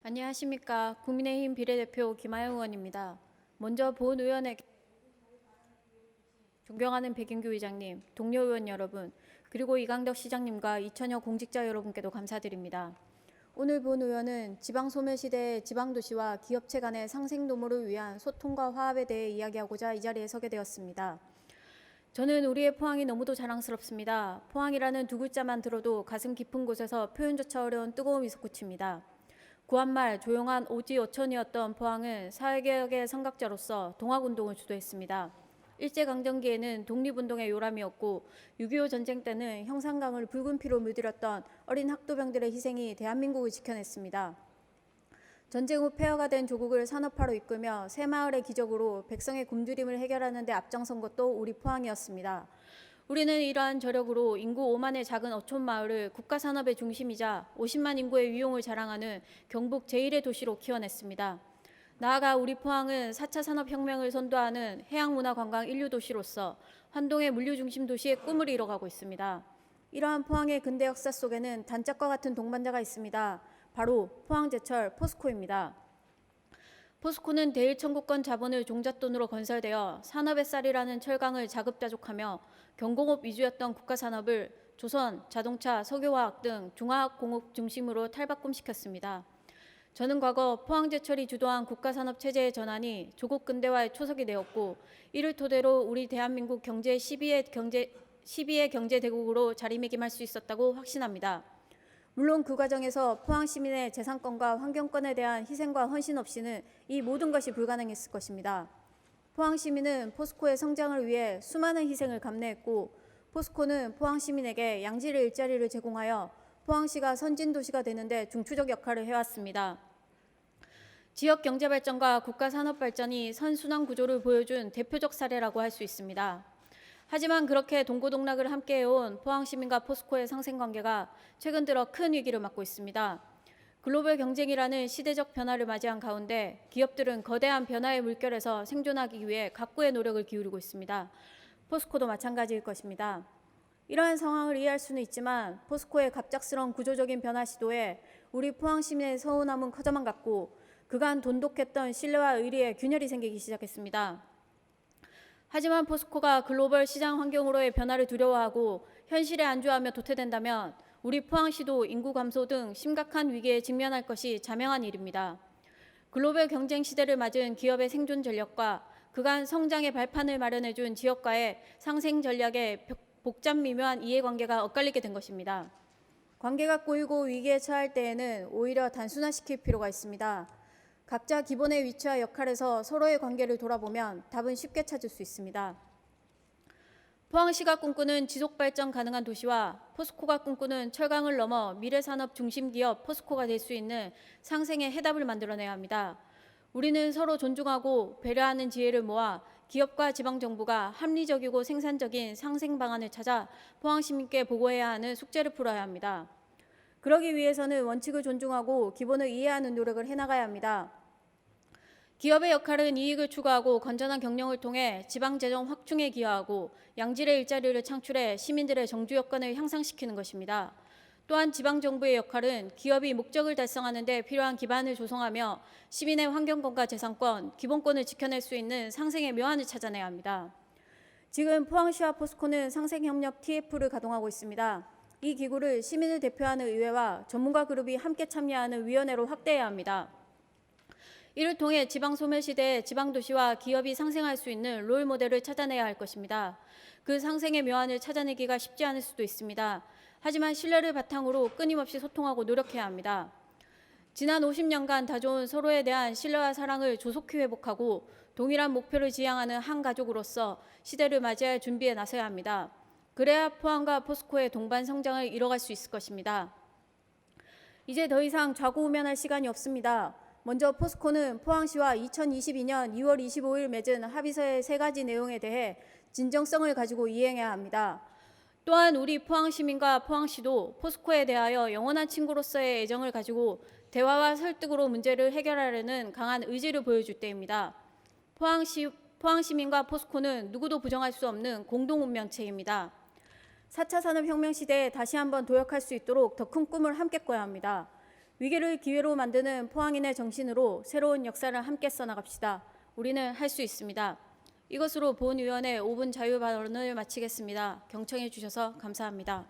안녕하십니까. 국민의힘 비례대표 김하영 의원입니다. 먼저 본 의원에게 존경하는 백인규 의장님, 동료 의원 여러분, 그리고 이강덕 시장님과 이천여 공직자 여러분께도 감사드립니다. 오늘 본 의원은 지방소멸시대의 지방도시와 기업체 간의 상생노모를 위한 소통과 화합에 대해 이야기하고자 이 자리에 서게 되었습니다. 저는 우리의 포항이 너무도 자랑스럽습니다. 포항이라는 두 글자만 들어도 가슴 깊은 곳에서 표현조차 어려운 뜨거움이 솟구칩니다. 구한말 조용한 오지 어촌이었던 포항은 사회개혁의 선각자로서 동학운동을 주도했습니다. 일제강점기에는 독립운동의 요람이었고 6.25 전쟁 때는 형산강을 붉은 피로 물들였던 어린 학도병들의 희생이 대한민국을 지켜냈습니다. 전쟁 후 폐허가 된 조국을 산업화로 이끌며 새마을의 기적으로 백성의 굶주림을 해결하는 데 앞장선 것도 우리 포항이었습니다. 우리는 이러한 저력으로 인구 5만의 작은 어촌 마을을 국가산업의 중심이자 50만 인구의 위용을 자랑하는 경북 제1의 도시로 키워냈습니다. 나아가 우리 포항은 4차 산업혁명을 선도하는 해양문화관광 인류도시로서 환동의 물류중심 도시의 꿈을 이뤄가고 있습니다. 이러한 포항의 근대 역사 속에는 단짝과 같은 동반자가 있습니다. 바로 포항제철 포스코입니다. 포스코는 대일청구권 자본을 종잣돈으로 건설되어 산업의 쌀이라는 철강을 자급자족하며 경공업 위주였던 국가산업을 조선, 자동차, 석유화학 등 중화학공업 중심으로 탈바꿈시켰습니다. 저는 과거 포항제철이 주도한 국가산업체제의 전환이 조국 근대화의 초석이 되었고 이를 토대로 우리 대한민국 경제 12의 경제대국으로 자리매김할 수 있었다고 확신합니다. 물론 그 과정에서 포항 시민의 재산권과 환경권에 대한 희생과 헌신 없이는 이 모든 것이 불가능했을 것입니다. 포항 시민은 포스코의 성장을 위해 수많은 희생을 감내했고 포스코는 포항 시민에게 양질의 일자리를 제공하여 포항시가 선진도시가 되는데 중추적 역할을 해왔습니다. 지역 경제 발전과 국가 산업 발전이 선순환 구조를 보여준 대표적 사례라고 할 수 있습니다. 하지만 그렇게 동고동락을 함께해온 포항 시민과 포스코의 상생관계가 최근 들어 큰 위기를 맞고 있습니다. 글로벌 경쟁이라는 시대적 변화를 맞이한 가운데 기업들은 거대한 변화의 물결에서 생존하기 위해 각고의 노력을 기울이고 있습니다. 포스코도 마찬가지일 것입니다. 이러한 상황을 이해할 수는 있지만 포스코의 갑작스러운 구조적인 변화 시도에 우리 포항 시민의 서운함은 커져만 갔고 그간 돈독했던 신뢰와 의리에 균열이 생기기 시작했습니다. 하지만 포스코가 글로벌 시장 환경으로의 변화를 두려워하고 현실에 안주하며 도태된다면 우리 포항시도 인구 감소 등 심각한 위기에 직면할 것이 자명한 일입니다. 글로벌 경쟁 시대를 맞은 기업의 생존 전략과 그간 성장의 발판을 마련해준 지역과의 상생 전략의 복잡 미묘한 이해관계가 엇갈리게 된 것입니다. 관계가 꼬이고 위기에 처할 때에는 오히려 단순화시킬 필요가 있습니다. 각자 기본의 위치와 역할에서 서로의 관계를 돌아보면 답은 쉽게 찾을 수 있습니다. 포항시가 꿈꾸는 지속발전 가능한 도시와 포스코가 꿈꾸는 철강을 넘어 미래산업 중심기업 포스코가 될 수 있는 상생의 해답을 만들어내야 합니다. 우리는 서로 존중하고 배려하는 지혜를 모아 기업과 지방정부가 합리적이고 생산적인 상생 방안을 찾아 포항시민께 보고해야 하는 숙제를 풀어야 합니다. 그러기 위해서는 원칙을 존중하고 기본을 이해하는 노력을 해나가야 합니다. 기업의 역할은 이익을 추구하고 건전한 경영을 통해 지방재정 확충에 기여하고 양질의 일자리를 창출해 시민들의 정주 여건을 향상시키는 것입니다. 또한 지방정부의 역할은 기업이 목적을 달성하는 데 필요한 기반을 조성하며 시민의 환경권과 재산권, 기본권을 지켜낼 수 있는 상생의 묘안을 찾아내야 합니다. 지금 포항시와 포스코는 상생협력 TF를 가동하고 있습니다. 이 기구를 시민을 대표하는 의회와 전문가 그룹이 함께 참여하는 위원회로 확대해야 합니다. 이를 통해 지방소멸시대의 지방도시와 기업이 상생할 수 있는 롤모델을 찾아내야 할 것입니다. 그 상생의 묘안을 찾아내기가 쉽지 않을 수도 있습니다. 하지만 신뢰를 바탕으로 끊임없이 소통하고 노력해야 합니다. 지난 50년간 다져온 서로에 대한 신뢰와 사랑을 조속히 회복하고 동일한 목표를 지향하는 한 가족으로서 시대를 맞이할 준비에 나서야 합니다. 그래야 포항과 포스코의 동반 성장을 이뤄갈 수 있을 것입니다. 이제 더 이상 좌고우면할 시간이 없습니다. 먼저 포스코는 포항시와 2022년 2월 25일 맺은 합의서의 3가지 내용에 대해 진정성을 가지고 이행해야 합니다. 또한 우리 포항시민과 포항시도 포스코에 대하여 영원한 친구로서의 애정을 가지고 대화와 설득으로 문제를 해결하려는 강한 의지를 보여줄 때입니다. 포항시민과 포스코는 누구도 부정할 수 없는 공동운명체입니다. 4차 산업혁명 시대에 다시 한번 도약할 수 있도록 더 큰 꿈을 함께 꿔야 합니다. 위기를 기회로 만드는 포항인의 정신으로 새로운 역사를 함께 써나갑시다. 우리는 할 수 있습니다. 이것으로 본 의원의 5분 자유 발언을 마치겠습니다. 경청해 주셔서 감사합니다.